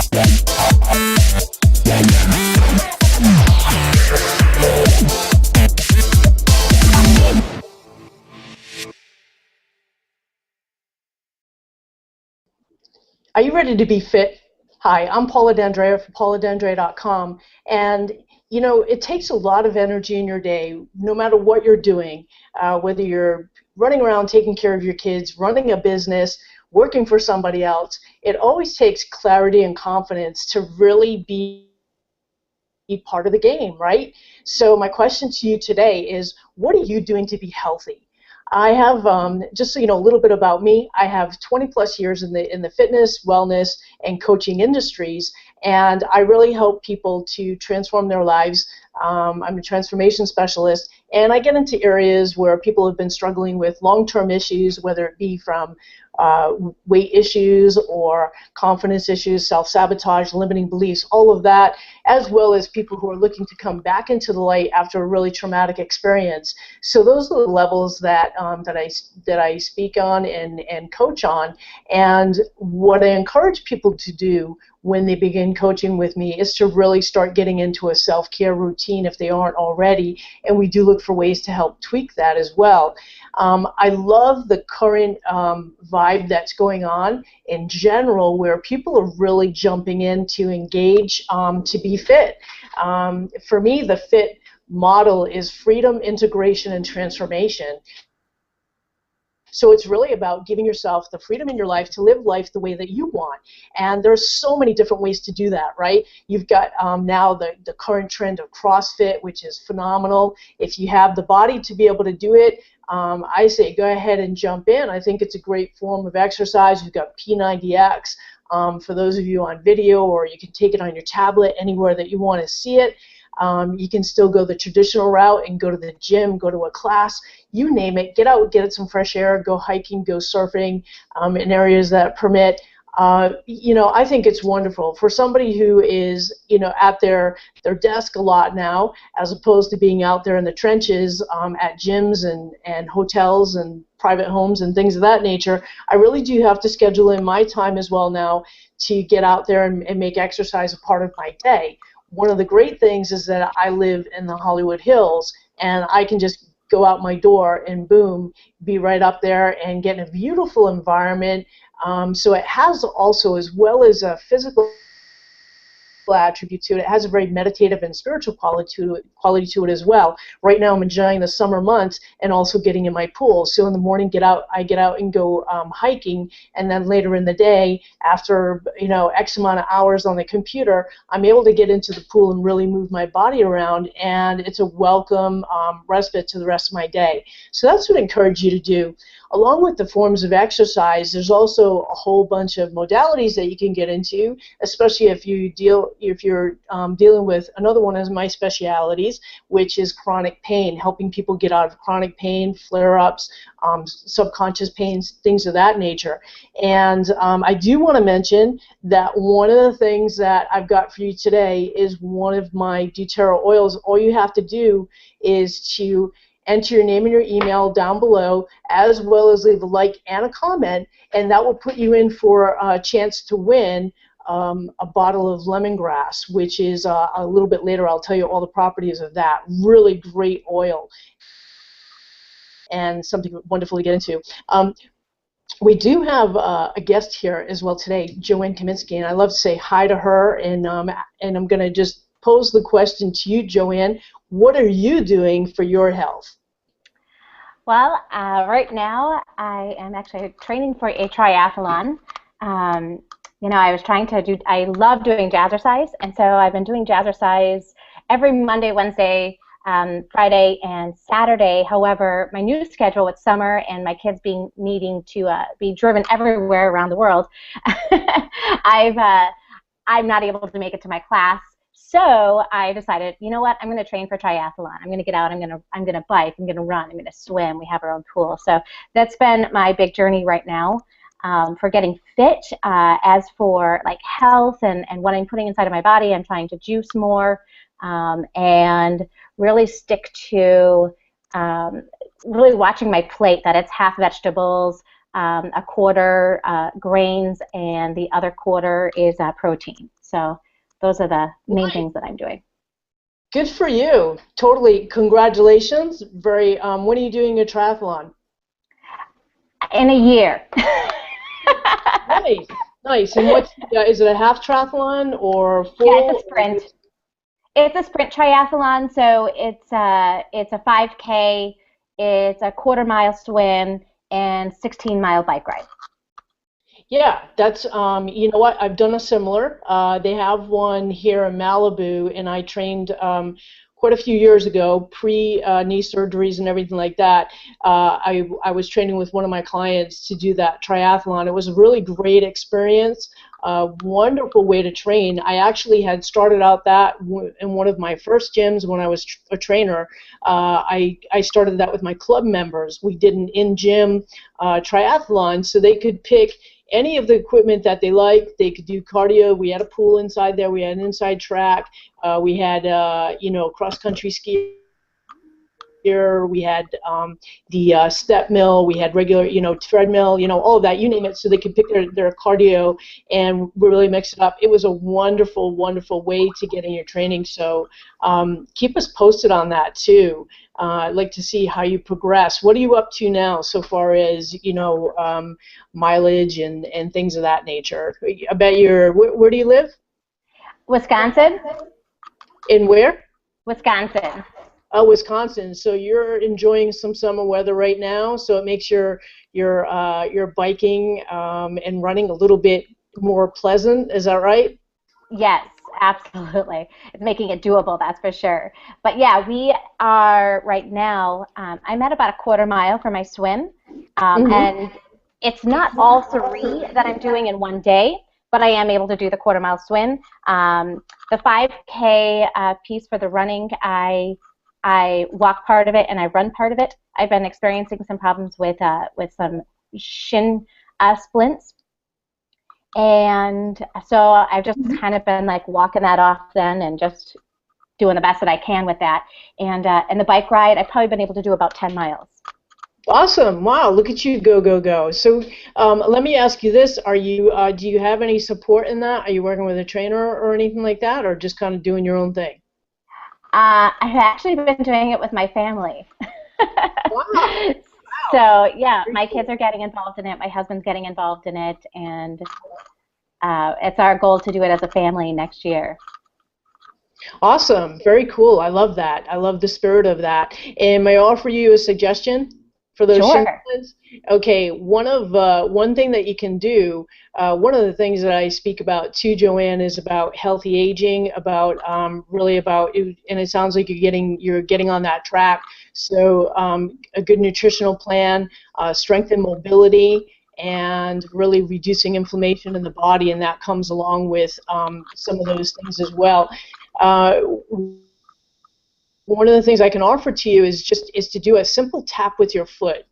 Are you ready to be fit? Hi, I'm Paula D'Andrea from pauladandrea.com, and you know, it takes a lot of energy in your day, no matter what you're doing, whether you're running around taking care of your kids, running a business, working for somebody else. It always takes clarity and confidence to really be part of the game, right? So my question to you today is, what are you doing to be healthy? I have, just so you know a little bit about me, I have 20 plus years in the fitness, wellness, and coaching industries, and I really help people to transform their lives. I'm a transformation specialist, and I get into areas where people have been struggling with long-term issues, whether it be from weight issues or confidence issues, self-sabotage, limiting beliefs, all of that, as well as people who are looking to come back into the light after a really traumatic experience. So those are the levels that that I speak on and coach on. And what I encourage people to do when they begin coaching with me is to really start getting into a self-care routine if they aren't already, and we do look for ways to help tweak that as well. I love the current vibe that's going on in general, where people are really jumping in to engage to be fit. For me, the FIT model is freedom, integration, and transformation. So it's really about giving yourself the freedom in your life to live life the way that you want. And there's so many different ways to do that, right? You've got now the current trend of CrossFit, which is phenomenal. If you have the body to be able to do it, I say go ahead and jump in. I think it's a great form of exercise. You've got P90X for those of you on video, or you can take it on your tablet anywhere that you want to see it. You can still go the traditional route and go to the gym, go to a class, you name it, get out, get some fresh air, go hiking, go surfing in areas that permit. You know, I think it's wonderful for somebody who is, you know, at their desk a lot now, as opposed to being out there in the trenches at gyms and hotels and private homes and things of that nature. I really do have to schedule in my time as well now to get out there and make exercise a part of my day. One of the great things is that I live in the Hollywood Hills, and I can just go out my door and boom, be right up there and get in a beautiful environment. So it has also, as well as a physical attribute to it, it has a very meditative and spiritual quality to it as well. Right now I'm enjoying the summer months and also getting in my pool. So in the morning I get out and go hiking, and then later in the day, after, you know, X amount of hours on the computer, I'm able to get into the pool and really move my body around, and it's a welcome respite to the rest of my day. So that's what I encourage you to do. Along with the forms of exercise, there's also a whole bunch of modalities that you can get into, especially if you're dealing with another one of my specialities, which is chronic pain, helping people get out of chronic pain, flare-ups, subconscious pains, things of that nature. And I do want to mention that one of the things that I've got for you today is one of my doTERRA oils. All you have to do is to enter your name and your email down below, as well as leave a like and a comment, and that will put you in for a chance to win a bottle of lemongrass, which is a little bit later. I'll tell you all the properties of that. Really great oil and something wonderful to get into. We do have a guest here as well today, Joanne Kaminsky, and I love to say hi to her, and I'm going to just pose the question to you, Joanne. What are you doing for your health? Well, right now I am actually training for a triathlon. You know, I love doing jazzercise, and so I've been doing jazzercise every Monday, Wednesday, Friday, and Saturday. However, my new schedule with summer and my kids needing to be driven everywhere around the world, I'm not able to make it to my class. So I decided, you know what, I'm going to train for triathlon. I'm going to get out, I'm going to bike, I'm going to run, I'm going to swim. We have our own pool. So that's been my big journey right now for getting fit. As for like health and what I'm putting inside of my body, I'm trying to juice more and really stick to really watching my plate, that it's half vegetables, a quarter grains, and the other quarter is protein. So those are the main things that I'm doing. Good for you. Totally. Congratulations. Very. When are you doing a triathlon? In a year. Nice. Nice. And what's is it a half triathlon or Yeah, full? it's a sprint. It's a sprint triathlon, so it's a 5K, it's a quarter-mile swim, and 16-mile bike ride. Yeah, that's you know what? I've done a similar. They have one here in Malibu, and I trained quite a few years ago, pre knee surgeries and everything like that. I was training with one of my clients to do that triathlon. It was a really great experience. Wonderful way to train. I actually had started out that in one of my first gyms when I was a trainer. I started that with my club members. We did an in-gym triathlon, so they could pick any of the equipment that they liked. They could do cardio. We had a pool inside there. We had an inside track. We had cross-country ski. We had the step mill, we had regular, treadmill, all of that, you name it, so they could pick their cardio and really mix it up. It was a wonderful, wonderful way to get in your training. So keep us posted on that too. I'd like to see how you progress. What are you up to now so far as, mileage and things of that nature? I bet where do you live? Wisconsin. In where? Wisconsin. Oh, Wisconsin. So you're enjoying some summer weather right now, so it makes your biking and running a little bit more pleasant. Is that right? Yes, absolutely. It's making it doable, that's for sure. But yeah, we are right now, I'm at about a quarter mile for my swim, and it's not all three that I'm doing in one day, but I am able to do the quarter mile swim. The 5K piece for the running, I walk part of it and I run part of it. I've been experiencing some problems with some shin splints, and so I've just kind of been like walking that off then and just doing the best that I can with that. And the bike ride, I've probably been able to do about 10 miles. Awesome! Wow, look at you go go go. So let me ask you this: do you have any support in that? Are you working with a trainer or anything like that, or just kind of doing your own thing? I've actually been doing it with my family. Wow. So yeah, my kids are getting involved in it. My husband's getting involved in it, and it's our goal to do it as a family next year. Awesome. Very cool. I love that. I love the spirit of that. And may I offer you a suggestion for those shin splints? Okay, one thing that you can do, one of the things that I speak about too, Joanne, is about healthy aging, about really about, and it sounds like you're getting on that track. So a good nutritional plan, strength and mobility, and really reducing inflammation in the body, and that comes along with some of those things as well. One of the things I can offer to you is to do a simple tap with your foot.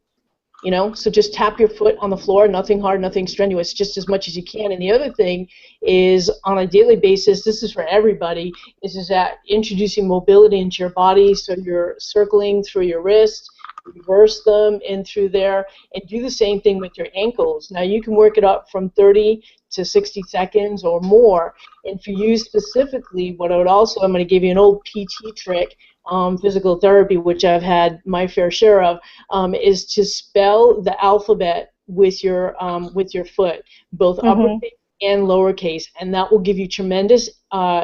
So just tap your foot on the floor, nothing hard, nothing strenuous, just as much as you can. And the other thing is, on a daily basis, this is for everybody, is that introducing mobility into your body, so you're circling through your wrist, reverse them in through there, and do the same thing with your ankles. Now you can work it up from 30 to 60 seconds or more. And for you specifically, I'm going to give you an old PT trick, physical therapy, which I've had my fair share of, is to spell the alphabet with your foot, both uppercase and lowercase, and that will give you tremendous,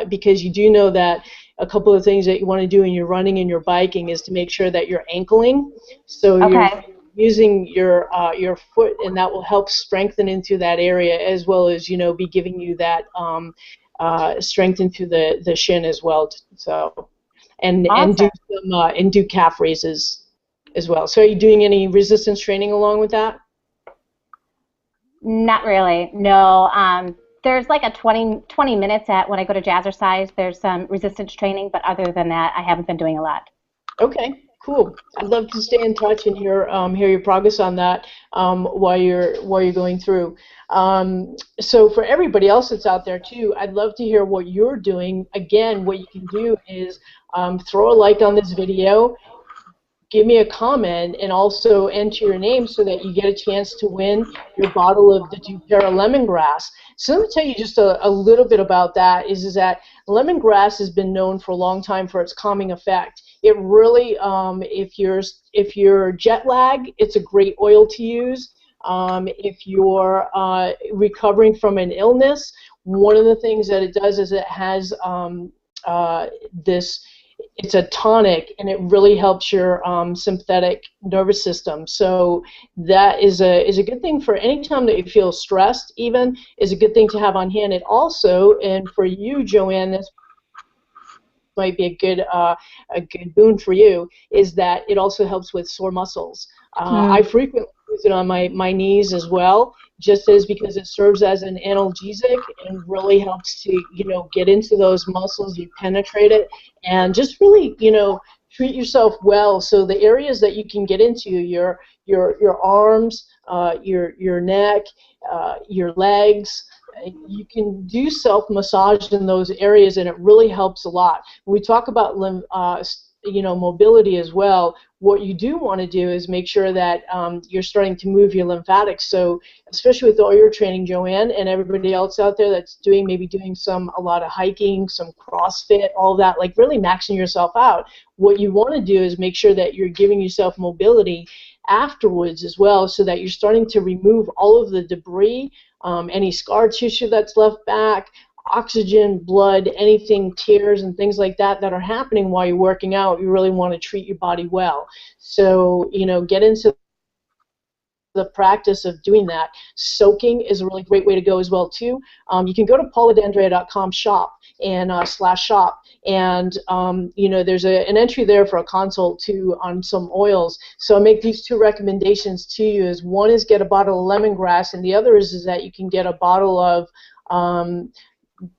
because you do know that a couple of things that you want to do in your running and your biking is to make sure that you're ankling, so you're using your foot, and that will help strengthen into that area, as well as be giving you that strength into the shin as well. So. And do calf raises as well. So are you doing any resistance training along with that? Not really, no. There's like a 20 minutes when I go to Jazzercise. There's some resistance training, but other than that, I haven't been doing a lot. Okay, cool. I'd love to stay in touch and hear your progress on that while you're going through. So for everybody else that's out there too, I'd love to hear what you're doing. Again, what you can do is throw a like on this video, give me a comment and also enter your name so that you get a chance to win your bottle of the doTERRA lemongrass. So let me tell you just a little bit about that. Is that lemongrass has been known for a long time for its calming effect. It really, if you're jet lag, it's a great oil to use. If you're recovering from an illness, one of the things that it does is it has this. It's a tonic, and it really helps your sympathetic nervous system. So that is a good thing for any time that you feel stressed. Even is a good thing to have on hand. It also, and for you, Joanne, this might be a good boon for you, is that it also helps with sore muscles. I frequently use it on my knees as well, just as because it serves as an analgesic and really helps to get into those muscles. You penetrate it and just really treat yourself well. So the areas that you can get into, your arms, your neck, your legs. You can do self-massage in those areas, and it really helps a lot. When we talk about mobility as well, what you do want to do is make sure that you're starting to move your lymphatics. So especially with all your training, Joanne, and everybody else out there that's maybe doing a lot of hiking, some CrossFit, all that, like really maxing yourself out, what you want to do is make sure that you're giving yourself mobility afterwards as well, so that you're starting to remove all of the debris, any scar tissue that's left back, oxygen, blood, anything, tears and things like that that are happening while you're working out. You really want to treat your body well. So, get into the practice of doing that. Soaking is a really great way to go as well too. You can go to pauladandrea.com shop and /shop, and there's an entry there for a consult too on some oils. So I make these two recommendations to you. Is one is get a bottle of lemongrass, and the other is that you can get a bottle of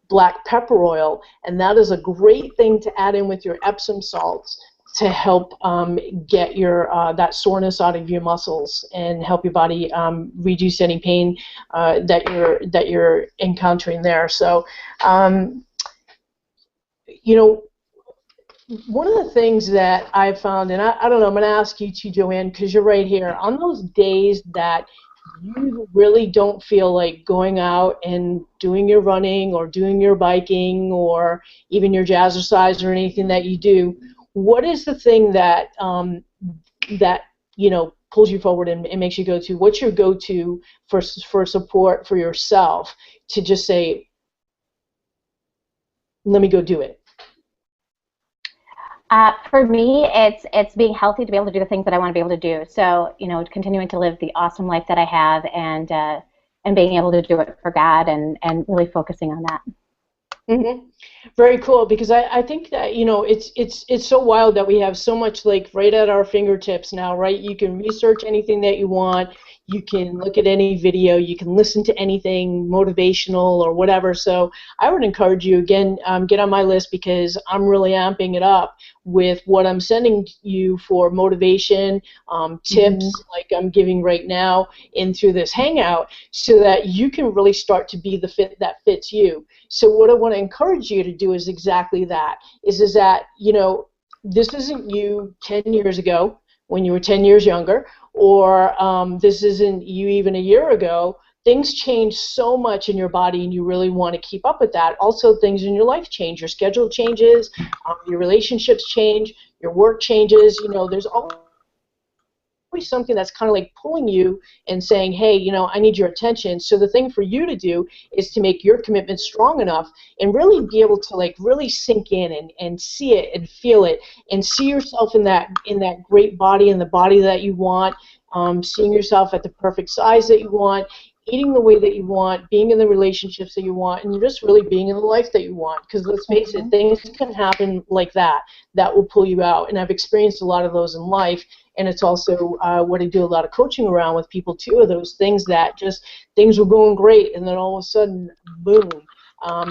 black pepper oil, and that is a great thing to add in with your Epsom salts to help get your that soreness out of your muscles and help your body reduce any pain that you're encountering there. So, one of the things that I've found, and I don't know, I'm going to ask you too, Joanne, because you're right here, on those days that you really don't feel like going out and doing your running or doing your biking or even your jazzercise or anything that you do, what is the thing that pulls you forward and makes you go to? What's your go-to for support for yourself to just say, let me go do it? For me, it's being healthy to be able to do the things that I want to be able to do. So, continuing to live the awesome life that I have, and being able to do it for God, and really focusing on that. Mm-hmm. Very cool, because I think that it's so wild that we have so much like right at our fingertips now, right? You can research anything that you want, you can look at any video, you can listen to anything motivational or whatever. So I would encourage you again, get on my list, because I'm really amping it up with what I'm sending you for motivation, tips like I'm giving right now into this hangout, so that you can really start to be the fit that fits you. So what I want to encourage you to do is exactly that, is that, this isn't you 10 years ago when you were 10 years younger, or this isn't you even a year ago. Things change so much in your body, and you really want to keep up with that. Also, things in your life change. Your schedule changes, your relationships change, your work changes. There's always something that's kind of like pulling you and saying, hey, I need your attention. So the thing for you to do is to make your commitment strong enough and really be able to like really sink in and see it and feel it and see yourself in that great body, and the body that you want, seeing yourself at the perfect size that you want, eating the way that you want, being in the relationships that you want, and just really being in the life that you want. Because let's face it, things can happen like that will pull you out. And I've experienced a lot of those in life, and it's also what I do a lot of coaching around with people too, are those things that just, things were going great, and then all of a sudden, boom,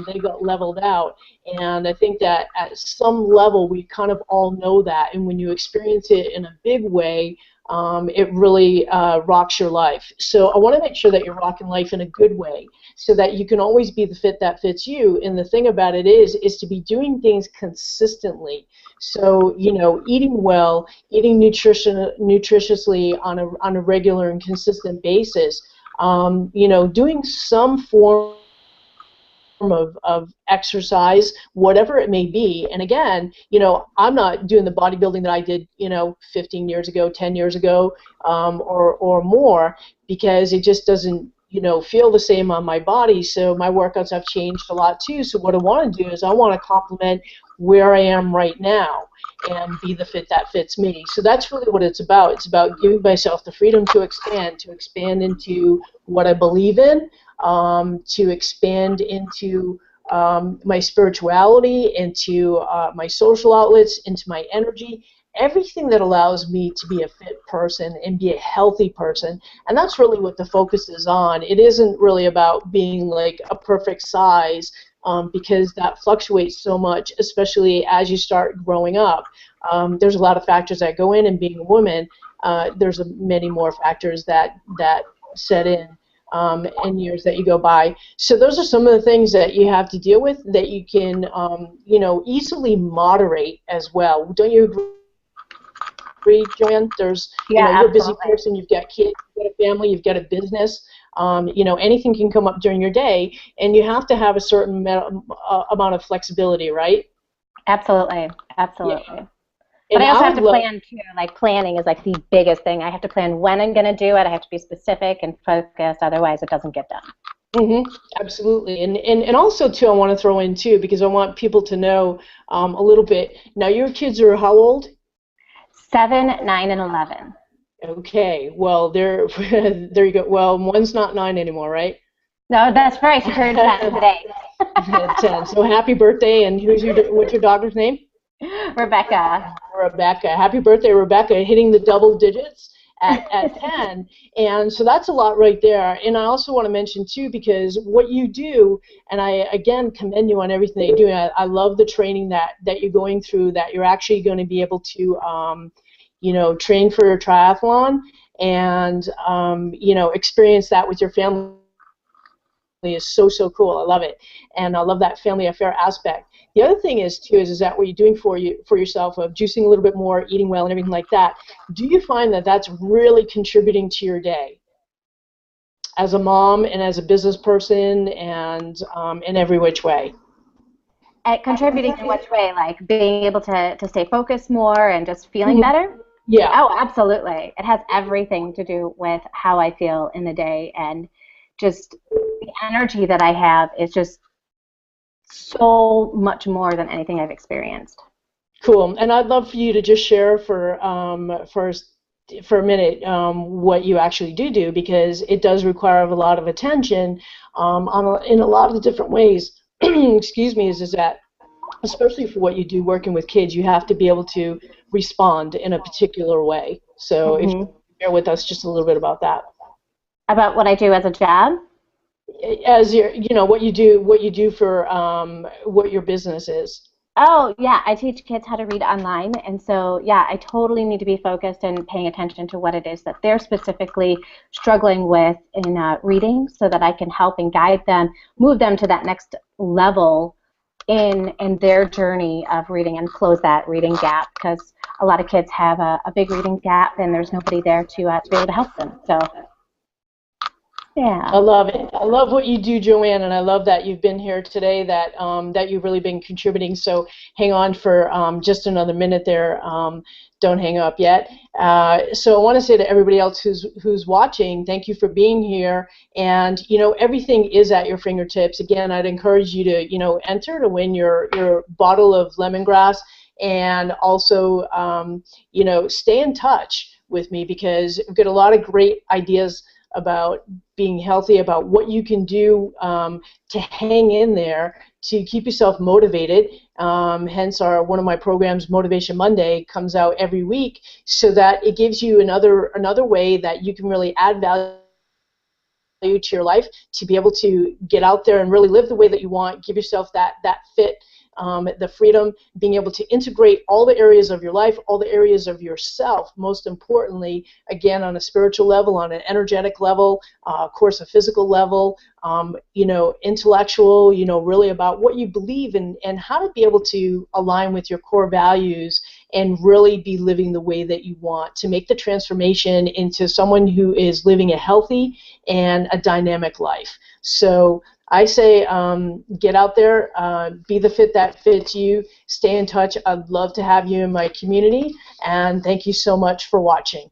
they got leveled out. And I think that at some level we kind of all know that, and when you experience it in a big way, it really rocks your life. So I want to make sure that you're rocking life in a good way, so that you can always be the fit that fits you. And the thing about it is to be doing things consistently. So, you know, eating well, eating nutritiously on a regular and consistent basis, you know, doing some form of exercise, whatever it may be. And again, you know, I'm not doing the bodybuilding that I did, you know, 15 years ago, 10 years ago, or more, because it just doesn't, you know, feel the same on my body. So my workouts have changed a lot too. So what I want to do is I want to complement where I am right now and be the fit that fits me. So that's really what it's about. It's about giving myself the freedom to expand into what I believe in, to expand into my spirituality, into my social outlets, into my energy, everything that allows me to be a fit person and be a healthy person. And that's really what the focus is on. It isn't really about being like a perfect size, because that fluctuates so much, especially as you start growing up. There's a lot of factors that go in, and being a woman, there's many more factors that set in years that you go by. So those are some of the things that you have to deal with that you can, you know, easily moderate as well. Don't you agree, Joanne? There's, you know, you're a busy person, you've got kids, you've got a family, you've got a business. You know, anything can come up during your day, and you have to have a certain amount of flexibility, right? Absolutely, absolutely. Yeah. But I also have to plan too. Like planning is like the biggest thing. I have to plan when I'm going to do it. I have to be specific and focused. Otherwise, it doesn't get done. Mm-hmm. Absolutely. And also too, I want to throw in too, because I want people to know a little bit. Now, your kids are how old? 7, 9, and 11. Okay. Well, there you go. Well, one's not 9 anymore, right? No, that's right. She turned 10 today. 10. So happy birthday! And what's your daughter's name? Rebecca. Rebecca. Happy birthday, Rebecca, hitting the double digits at 10. And so that's a lot right there. And I also want to mention, too, because what you do, and I, again, commend you on everything that you're doing. I love the training that you're going through, that you're actually going to be able to, you know, train for a triathlon and, you know, experience that with your family is so cool. I love it. And I love that family affair aspect. The other thing is too is that what you're doing for yourself of juicing a little bit more, eating well, and everything like that. Do you find that that's really contributing to your day as a mom and as a business person and in every which way? Contributing in which way? Like being able to stay focused more and just feeling better? Yeah. Oh, absolutely. It has everything to do with how I feel in the day, and just the energy that I have is just so much more than anything I've experienced. Cool. And I'd love for you to just share for a minute what you actually do, because it does require a lot of attention in a lot of different ways. Excuse me, is that especially for what you do working with kids, you have to be able to respond in a particular way. So if you share with us just a little bit about that. About what I do as a job? As your, you know, what you do for what your business is. Oh, yeah, I teach kids how to read online, and so, yeah, I totally need to be focused and paying attention to what it is that they're specifically struggling with in reading, so that I can help and guide them, move them to that next level in their journey of reading and close that reading gap, because a lot of kids have a big reading gap, and there's nobody there to be able to help them, so... Yeah. I love it. I love what you do, Joanne, and I love that you've been here today, that you've really been contributing. So hang on for just another minute there. Don't hang up yet. So I want to say to everybody else who's watching, thank you for being here. And, you know, everything is at your fingertips. Again, I'd encourage you to, you know, enter to win your bottle of lemongrass, and also, you know, stay in touch with me, because we've got a lot of great ideas about being healthy, about what you can do to hang in there, to keep yourself motivated. Hence one of my programs, Motivation Monday, comes out every week, so that it gives you another way that you can really add value value to your life, to be able to get out there and really live the way that you want, give yourself that fit, the freedom, being able to integrate all the areas of your life, all the areas of yourself, most importantly, again, on a spiritual level, on an energetic level, of course, a physical level, intellectual, really about what you believe in and how to be able to align with your core values and really be living the way that you want to make the transformation into someone who is living a healthy and a dynamic life. So I say get out there, be the fit that fits you, stay in touch. I'd love to have you in my community, and thank you so much for watching.